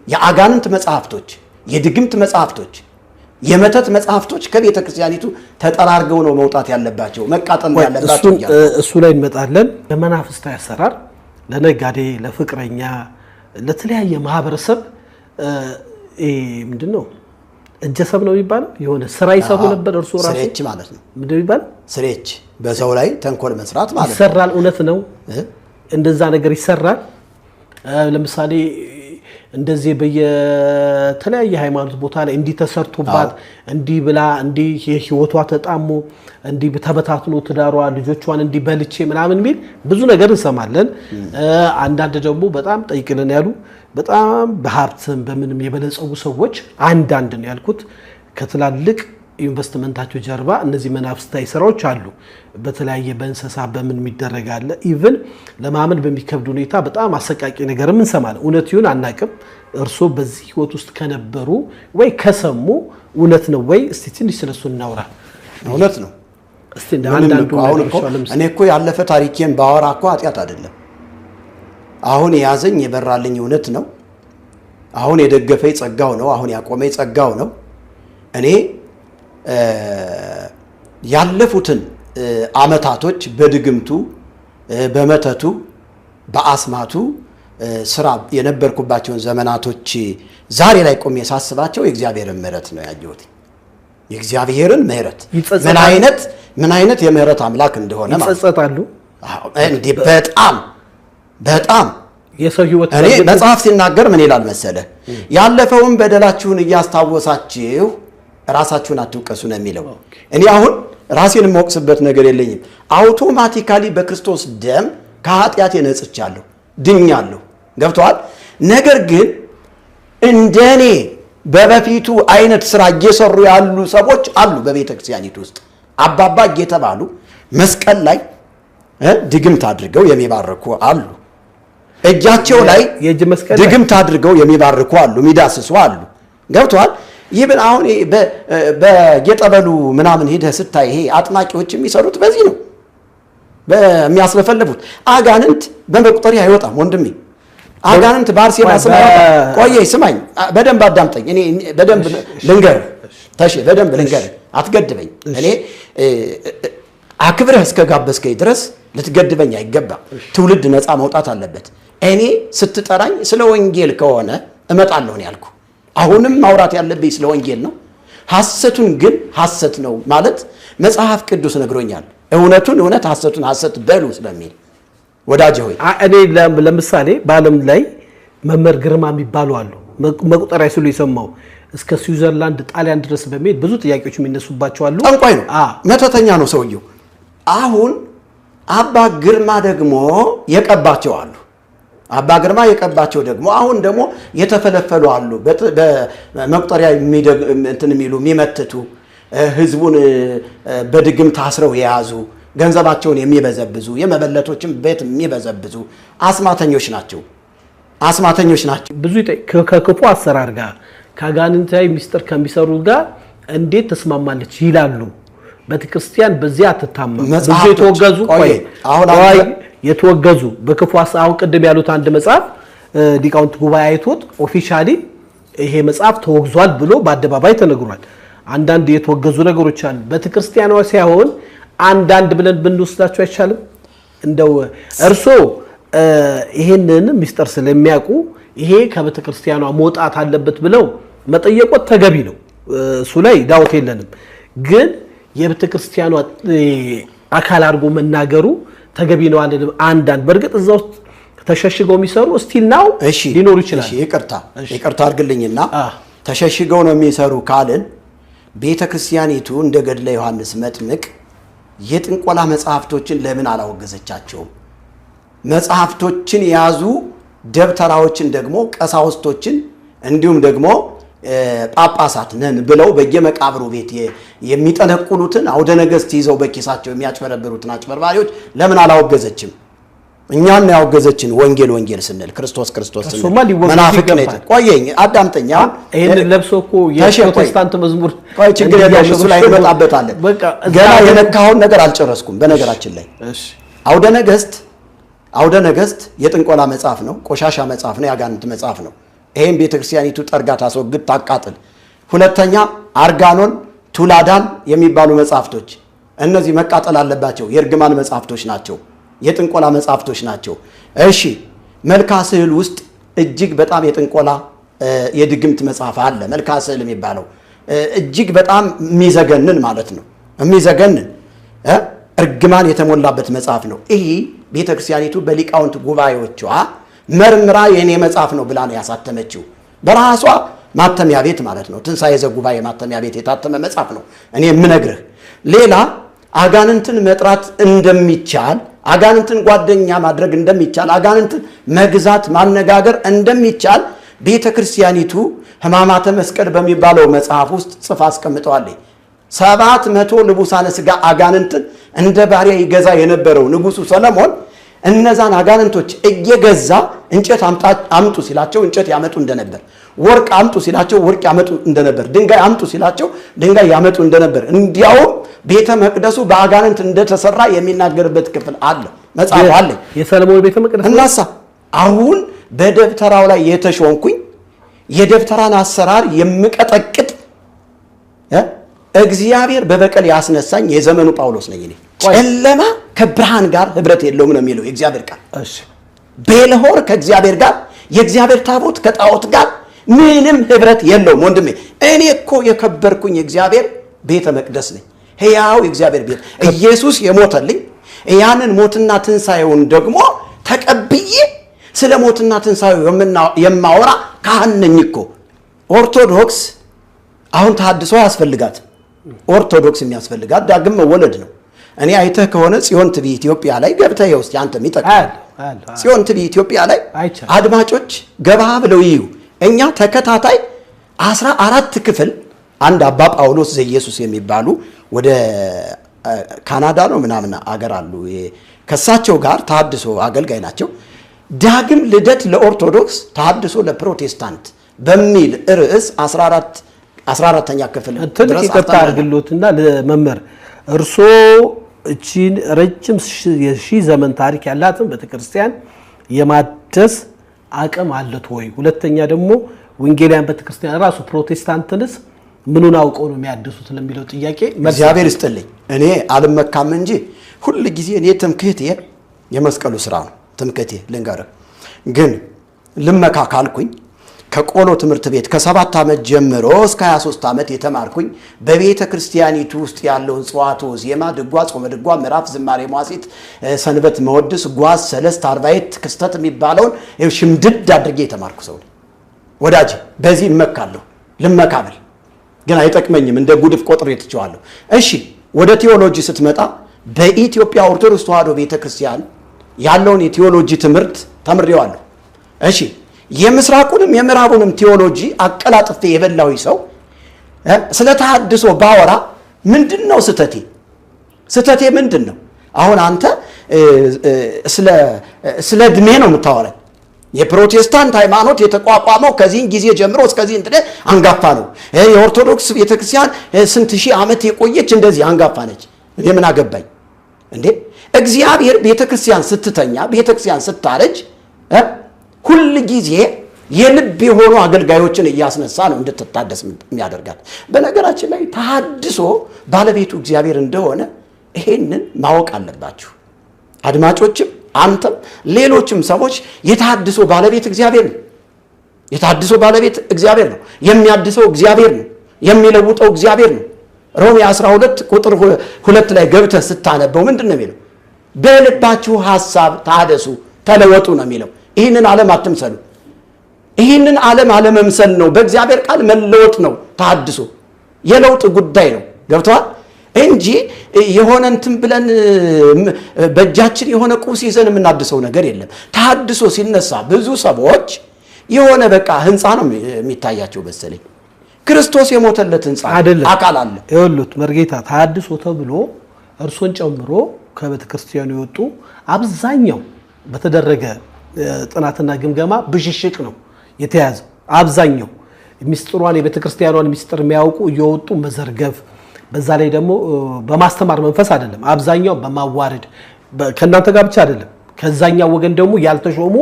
የአጋንንት መጽሐፍቶች፣ የድግምት መጽሐፍቶች፣ የመተት መጽሐፍቶች ከቤተ ክርስቲያኒቱ ተጠራርገው ነው መውጣት ያለባቸው መቃጠል ያለባቸው። እሱ ላይ እንመጣለን። ለመናፍስት ያሰራር ለነጋዴ፣ ለፍቅረኛ፣ ለተለያየ ማህበረሰብ ምንድነው እጀሰብ ነው የሚባለው የሆነ ስራ ይሰሩ ነበር። እርሱ ራሱ ስሬች ማለት ነው። ምንድነው የሚባለው? ስሬች በሰው ላይ ተንኮል መስራት ማለት ነው። ይሰራል። እውነት ነው። እንደዛ ነገር ይሰራል። ለምሳሌ እንደዚህ በየተለያየ ሃይማኖት ቦታ ላይ እንዲህ ተሰርቶባት እንዲህ ብላ እንዲህ ህይወቷ ተጣሞ እንዲህ ተበታትኖ ትዳሯ ልጆቿን እንዲህ በልቼ ምናምን ሚል ብዙ ነገር እንሰማለን። አንዳንድ ደግሞ በጣም ጠይቅልን ያሉ በጣም በሀብትም በምንም የበለጸጉ ሰዎች አንዳንድ ነው ያልኩት ከትላልቅ ኢንቨስትመንታቸው ጀርባ እነዚህ መናፍስታዊ ስራዎች አሉ። በተለያየ በእንስሳ በምን የሚደረጋለ ኢቭን ለማመን በሚከብድ ሁኔታ በጣም አሰቃቂ ነገርም እንሰማለን። እውነት ይሁን አናቅም። እርሶ በዚህ ህይወት ውስጥ ከነበሩ ወይ ከሰሙ እውነት ነው ወይ? እስቲ ትንሽ ስለሱ እናውራ። እውነት ነው። እስቲ አንዳንዱ እኔ እኮ ያለፈ ታሪኬን ባወራ እኮ ኃጢአት አይደለም። አሁን የያዘኝ የበራልኝ እውነት ነው። አሁን የደገፈኝ ጸጋው ነው። አሁን ያቆመኝ ጸጋው ነው። እኔ ያለፉትን አመታቶች በድግምቱ በመተቱ በአስማቱ ስራ የነበርኩባቸውን ዘመናቶች ዛሬ ላይ ቆሜ ሳስባቸው የእግዚአብሔርን ምህረት ነው ያየሁት። የእግዚአብሔርን ምህረት ምን አይነት የምህረት አምላክ እንደሆነ ይጸጸታሉ። እንዴ በጣም የሰው ህይወት እኔ መጽሐፍ ሲናገር ምን ይላል መሰለ? ያለፈውን በደላችሁን እያስታወሳችሁ ራሳችሁን አትውቀሱ ነው የሚለው። እኔ አሁን ራሴን የማወቅስበት ነገር የለኝም። አውቶማቲካሊ በክርስቶስ ደም ከኃጢአቴ ነጽቻለሁ፣ ድኛለሁ። ገብቷል። ነገር ግን እንደኔ በበፊቱ አይነት ስራ እየሰሩ ያሉ ሰዎች አሉ በቤተ ክርስቲያኒቱ ውስጥ አባባ እየተባሉ መስቀል ላይ ድግምት አድርገው የሚባርኩ አሉ። እጃቸው ላይ ድግምት አድርገው የሚባርኩ አሉ፣ የሚዳስሱ አሉ። ገብቷል። ይብን አሁን በጌጠበሉ ምናምን ሄደ ስታይ ይሄ አጥማቂዎች የሚሰሩት በዚህ ነው። በሚያስለፈልፉት አጋንንት በመቁጠሪያ አይወጣም ወንድሜ። አጋንንት ባርሴና ቆየኝ ስማኝ፣ በደንብ አዳምጠኝ። እኔ በደንብ ልንገርህ በደንብ ልንገርህ፣ አትገድበኝ። እኔ አክብረህ እስከጋበዝከኝ ድረስ ልትገድበኝ አይገባም። ትውልድ ነፃ መውጣት አለበት። እኔ ስትጠራኝ ስለ ወንጌል ከሆነ እመጣለሁ ነው ያልኩ። አሁንም ማውራት ያለብኝ ስለ ወንጌል ነው። ሐሰቱን ግን ሐሰት ነው ማለት መጽሐፍ ቅዱስ ነግሮኛል። እውነቱን እውነት ሐሰቱን ሐሰት በሉ ስለሚል ወዳጄ ሆይ እኔ ለምሳሌ በዓለም ላይ መምህር ግርማ የሚባሉ አሉ። መቁጠሪያ ሲሉ የሰማው እስከ ስዊዘርላንድ ጣሊያን ድረስ በመሄድ ብዙ ጥያቄዎች የሚነሱባቸው አሉ። ጠንቋይ ነው፣ መተተኛ ነው ሰውየው። አሁን አባ ግርማ ደግሞ የቀባቸው አሉ። አባ ግርማ የቀባቸው ደግሞ አሁን ደግሞ የተፈለፈሉ አሉ። በመቁጠሪያ እንትን የሚሉ የሚመትቱ ህዝቡን በድግም ታስረው የያዙ ገንዘባቸውን የሚበዘብዙ የመበለቶችን ቤት የሚበዘብዙ አስማተኞች ናቸው። ብዙ ከክፉ አሰራር ጋር ከአጋንንታዊ ሚስጥር ከሚሰሩ ጋር እንዴት ተስማማለች ይላሉ። ቤተክርስቲያን በዚያ አትታመም። ብዙ የተወገዙ የተወገዙ በክፉ አሁን ቅድም ያሉት አንድ መጽሐፍ ሊቃውንት ጉባኤ አይቶት ኦፊሻሊ ይሄ መጽሐፍ ተወግዟል ብሎ በአደባባይ ተነግሯል። አንዳንድ የተወገዙ ነገሮች አሉ። ቤተክርስቲያኗ ሳይሆን አንዳንድ ብለን ብንወስዳቸው አይቻልም? እንደው እርሶ ይሄንን ሚስጥር ስለሚያውቁ ይሄ ከቤተክርስቲያኗ መውጣት አለበት ብለው መጠየቆት ተገቢ ነው። እሱ ላይ ዳውት የለንም። ግን የቤተክርስቲያኗ አካል አድርጎ መናገሩ ተገቢ ነው አይደለም? አንዳንድ በርግጥ እዛ ውስጥ ተሸሽገው የሚሰሩ ስቲል ናው ሊኖሩ ይችላል። ይቅርታ አድርግልኝና ተሸሽገው ነው የሚሰሩ ካልን ቤተክርስቲያኒቱ እንደ ገድለ ዮሐንስ መጥምቅ የጥንቆላ መጽሐፍቶችን ለምን አላወገዘቻቸውም? መጽሐፍቶችን የያዙ ደብተራዎችን ደግሞ ቀሳውስቶችን እንዲሁም ደግሞ ጳጳሳት ነን ብለው በየመቃብሩ ቤት የሚጠነቁሉትን አውደ ነገሥት ይዘው በኪሳቸው የሚያጭበረብሩትን አጭበርባሪዎች ለምን አላወገዘችም? እኛን ያወገዘችን ወንጌል ስንል ክርስቶስ ስንል መናፍቅ ነው። ቆየኝ አዳምጠኛ። ይሄን ለብሶ እኮ የፕሮቴስታንት መዝሙር ችግር የለውም፣ እሱ ላይ እንመጣበታለን። ገና የነካውን ነገር አልጨረስኩም። በነገራችን ላይ አውደ ነገሥት የጥንቆላ መጽሐፍ ነው፣ ቆሻሻ መጽሐፍ ነው፣ ያጋንንት መጽሐፍ ነው። ይሄን ቤተክርስቲያኒቱ ጠርጋ ታስወግድ፣ ታቃጥል። ሁለተኛ አርጋኖን፣ ቱላዳን የሚባሉ መጽሐፍቶች እነዚህ መቃጠል አለባቸው። የእርግማን መጽሐፍቶች ናቸው። የጥንቆላ መጽሐፍቶች ናቸው። እሺ መልካ ስዕል ውስጥ እጅግ በጣም የጥንቆላ የድግምት መጽሐፍ አለ። መልካ ስዕል የሚባለው እጅግ በጣም የሚዘገንን ማለት ነው። የሚዘገንን እርግማን የተሞላበት መጽሐፍ ነው። ይህ ቤተክርስቲያኒቱ በሊቃውንት ጉባኤዎቿ መርምራ የኔ መጽሐፍ ነው ብላ ነው ያሳተመችው። በራሷ ማተሚያ ቤት ማለት ነው። ትንሣኤ ዘጉባኤ ማተሚያ ቤት የታተመ መጽሐፍ ነው። እኔ የምነግርህ ሌላ አጋንንትን መጥራት እንደሚቻል፣ አጋንንትን ጓደኛ ማድረግ እንደሚቻል፣ አጋንንትን መግዛት ማነጋገር እንደሚቻል ቤተክርስቲያኒቱ ሕማማተ መስቀል በሚባለው መጽሐፍ ውስጥ ጽፋ አስቀምጠዋለች። 700 ልቡሳነ ሥጋ አጋንንትን እንደ ባሪያ ይገዛ የነበረው ንጉሡ ሰለሞን እነዛን አጋንንቶች እየገዛ እንጨት አምጡ ሲላቸው እንጨት ያመጡ እንደነበር፣ ወርቅ አምጡ ሲላቸው ወርቅ ያመጡ እንደነበር፣ ድንጋይ አምጡ ሲላቸው ድንጋይ ያመጡ እንደነበር፣ እንዲያውም ቤተ መቅደሱ በአጋንንት እንደተሰራ የሚናገርበት ክፍል አለ፣ መጽሐፍ አለ። የሰለሞን ቤተ መቅደስ እናሳ አሁን በደብተራው ላይ የተሾንኩኝ የደብተራን አሰራር የምቀጠቅጥ እግዚአብሔር በበቀል ያስነሳኝ የዘመኑ ጳውሎስ ነኝ። እኔ ጨለማ ከብርሃን ጋር ህብረት የለውም ነው የሚለው የእግዚአብሔር ቃል። ቤልሆር ከእግዚአብሔር ጋር፣ የእግዚአብሔር ታቦት ከጣዖት ጋር ምንም ህብረት የለውም። ወንድሜ እኔ እኮ የከበርኩኝ የእግዚአብሔር ቤተ መቅደስ ነኝ። ሕያው የእግዚአብሔር ቤት ኢየሱስ የሞተልኝ ያንን ሞትና ትንሣኤውን ደግሞ ተቀብዬ ስለ ሞትና ትንሣኤው የማወራ ካህን ነኝ እኮ። ኦርቶዶክስ አሁን ተሐድሶ ያስፈልጋት። ኦርቶዶክስ የሚያስፈልጋት ዳግም መወለድ ነው። እኔ አይተህ ከሆነ ጽዮን ቲቪ ኢትዮጵያ ላይ ገብተህ ውስጥ ያንተ የሚጠቅም ጽዮን ቲቪ ኢትዮጵያ ላይ አድማጮች ገባ ብለው ይዩ። እኛ ተከታታይ 14 ክፍል አንድ አባ ጳውሎስ ዘኢየሱስ የሚባሉ ወደ ካናዳ ነው ምናምን አገር አሉ። ከሳቸው ጋር ተሐድሶ አገልጋይ ናቸው። ዳግም ልደት ለኦርቶዶክስ ተሐድሶ ለፕሮቴስታንት በሚል ርዕስ 14ኛ ክፍል ድረስ ይቅርታ አድርግሎትና ለመምህር እርሶ እቺን ረጅም የሺህ ዘመን ታሪክ ያላትን ቤተክርስቲያን የማደስ አቅም አለት ወይ? ሁለተኛ ደግሞ ወንጌላውያን ቤተክርስቲያን ራሱ ፕሮቴስታንትንስ ምኑን አውቀው ነው የሚያድሱት ለሚለው ጥያቄ እግዚአብሔር ይስጥልኝ። እኔ አልመካም እንጂ ሁሉ ጊዜ እኔ ትምክህቴ የመስቀሉ ስራ ነው። ትምክህቴ ልንገርህ ግን ልመካ ካልኩኝ ከቆሎ ትምህርት ቤት ከ7 ዓመት ጀምሮ እስከ 23 ዓመት የተማርኩኝ በቤተ ክርስቲያኒቱ ውስጥ ያለውን ጽዋቶ፣ ዜማ፣ ድጓ፣ ጾመ ድጓ፣ ምዕራፍ፣ ዝማሬ፣ መዋሥዕት፣ ሰንበት፣ መወድስ፣ ጓዝ፣ ሰለስት፣ አርባዕት፣ ክስተት የሚባለውን ሽምድድ አድርጌ የተማርኩ ሰው ነኝ። ወዳጅ በዚህ እመካለሁ። ልመካብል ግን አይጠቅመኝም። እንደ ጉድፍ ቆጥሬ ትቼዋለሁ። እሺ ወደ ቴዎሎጂ ስትመጣ በኢትዮጵያ ኦርቶዶክስ ተዋሕዶ ቤተ ክርስቲያን ያለውን የቴዎሎጂ ትምህርት ተምሬዋለሁ። እሺ የምስራቁንም የምዕራቡንም ቴዎሎጂ አቀላጥፌ የበላው ሰው ስለ ተሐድሶ ባወራ ምንድነው ስተቴ ምንድነው? አሁን አንተ ስለ እድሜ ነው የምታወራኝ። የፕሮቴስታንት ሃይማኖት የተቋቋመው ከዚህን ጊዜ ጀምሮ እስከዚህ እንደ አንጋፋ ነው። የኦርቶዶክስ ቤተክርስቲያን ስንት ሺህ ዓመት የቆየች እንደዚህ አንጋፋ ነች። እኔ ምን አገባኝ እንዴ? እግዚአብሔር ቤተክርስቲያን ስትተኛ፣ ቤተክርስቲያን ስታረጅ ሁል ጊዜ የልብ የሆኑ አገልጋዮችን እያስነሳ ነው እንድትታደስ የሚያደርጋት። በነገራችን ላይ ተሐድሶ ባለቤቱ እግዚአብሔር እንደሆነ ይሄንን ማወቅ አለባችሁ አድማጮችም፣ አንተም ሌሎችም ሰዎች። የተሐድሶ ባለቤት እግዚአብሔር ነው። የተሐድሶ ባለቤት እግዚአብሔር ነው። የሚያድሰው እግዚአብሔር ነው። የሚለውጠው እግዚአብሔር ነው። ሮሜ 12 ቁጥር 2 ላይ ገብተህ ስታነበው ምንድን ነው የሚለው? በልባችሁ ሐሳብ ተሐደሱ ተለወጡ ነው የሚለው። ይህንን ዓለም አትምሰሉ። ይህንን ዓለም አለመምሰል ነው። በእግዚአብሔር ቃል መለወጥ ነው ተሐድሶ። የለውጥ ጉዳይ ነው። ገብተዋል እንጂ የሆነ እንትን ብለን በእጃችን የሆነ ቁስ ይዘን የምናድሰው ነገር የለም። ተሐድሶ ሲነሳ ብዙ ሰዎች የሆነ በቃ ህንፃ ነው የሚታያቸው መሰለኝ። ክርስቶስ የሞተለት ህንፃ አካል አለ። ይኸውልህ መርጌታ ተሐድሶ ተብሎ እርሶን ጨምሮ ከቤተ ክርስቲያኑ የወጡ አብዛኛው በተደረገ ጥናትና ግምገማ ብሽሽቅ ነው የተያዘው። አብዛኛው ሚስጥሯን የቤተ ክርስቲያኗን ሚስጥር የሚያውቁ እየወጡ መዘርገፍ፣ በዛ ላይ ደግሞ በማስተማር መንፈስ አይደለም፣ አብዛኛው በማዋረድ ከእናንተ ጋር ብቻ አይደለም፣ ከዛኛው ወገን ደግሞ ያልተሾሙ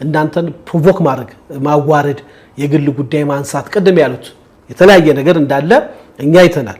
እናንተን ፕሮቮክ ማድረግ ማዋረድ የግል ጉዳይ ማንሳት ቅድም ያሉት የተለያየ ነገር እንዳለ እኛ አይተናል